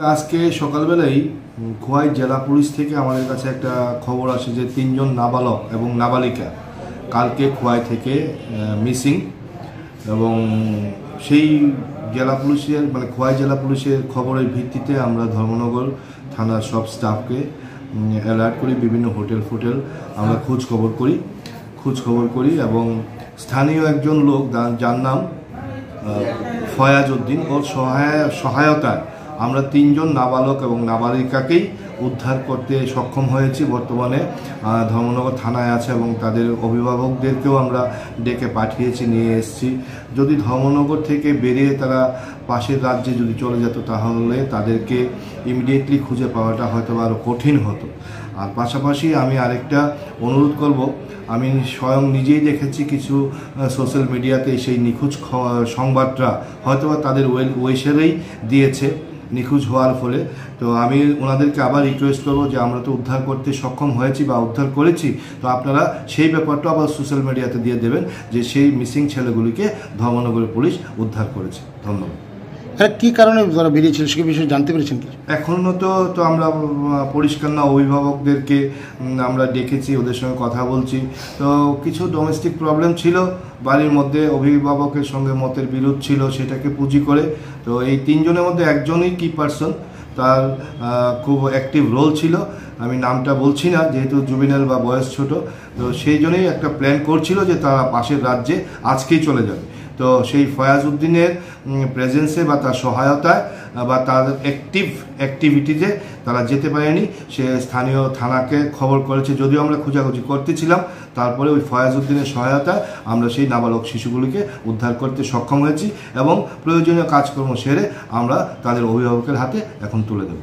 আজকে সকালবেলাই খোয়াই জেলা পুলিশ থেকে আমাদের কাছে একটা খবর আসে যে 3 জন নাবালক এবং নাবালিকা কালকে খোয়াই থেকে মিসিং এবং সেই জেলা পুলিশের খোয়াই জেলা পুলিশের খবরের ভিত্তিতে আমরা ধর্মনগর থানার সব স্টাফকে অ্যালার্ট করি। বিভিন্ন হোটেল আমরা খোঁজ খবর করি এবং স্থানীয় একজন লোক যার নাম ফয়াজ উদ্দিন, ওর সহায়তায় আমরা 3 জন নাবালক এবং নাবালিকাকেই উদ্ধার করতে সক্ষম হয়েছি। বর্তমানে ধর্মনগর থানায় আছে এবং তাদের অভিভাবকদেরকেও আমরা ডেকে পাঠিয়েছি, নিয়ে এসেছি। যদি ধর্মনগর থেকে বেরিয়ে তারা পাশের রাজ্যে যদি চলে যেত তাহলে তাদেরকে ইমিডিয়েটলি খুঁজে পাওয়াটা হয়তো আরও কঠিন হতো। আর পাশাপাশি আমি আরেকটা অনুরোধ করব, আমি স্বয়ং নিজেই দেখেছি কিছু সোশ্যাল মিডিয়াতে সেই নিখোঁজ সংবাদটা হয়তোবা তাদের ওয়েশারেই দিয়েছে নিখোঁজ হওয়ার ফলে। তো আমি ওনাদেরকে আবার রিকোয়েস্ট করবো যে আমরা তো উদ্ধার করতে সক্ষম হয়েছি বা উদ্ধার করেছি, তো আপনারা সেই ব্যাপারটা আবার সোশ্যাল মিডিয়াতে দিয়ে দেবেন যে সেই মিসিং ছেলেগুলিকে ধর্মনগরের পুলিশ উদ্ধার করেছে। ধন্যবাদ। হ্যাঁ, কী কারণে তারা বেরিয়েছিল সে বিষয়ে জানতে পেরেছেন কি? এখনও তো আমরা পরিষ্কার না, অভিভাবকদেরকে আমরা ডেকেছি, ওদের সঙ্গে কথা বলছি। তো কিছু ডোমেস্টিক প্রবলেম ছিল বাড়ির মধ্যে, অভিভাবকের সঙ্গে মতের বিরোধ ছিল, সেটাকে পুঁজি করে তো এই 3 জনের মধ্যে একজনই কি পারসন, তার খুব অ্যাক্টিভ রোল ছিল। আমি নামটা বলছি না যেহেতু জুবিনাল বা বয়স ছোট, তো সেই জন্যই একটা প্ল্যান করছিল যে তারা পাশের রাজ্যে আজকেই চলে যাবে। তো সেই ফয়াজ উদ্দিনের প্রেজেন্সে বা তার সহায়তায় বা তার অ্যাক্টিভিটিতে তারা যেতে পারেনি। সে স্থানীয় থানাকে খবর করেছে, যদিও আমরা খোঁজাখুঁজি করতেছিলাম, তারপরে ওই ফয়াজ উদ্দিনের সহায়তায় আমরা সেই নাবালক শিশুগুলিকে উদ্ধার করতে সক্ষম হয়েছি এবং প্রয়োজনীয় কাজকর্ম সেরে আমরা তাদের অভিভাবকের হাতে এখন তুলে দেব।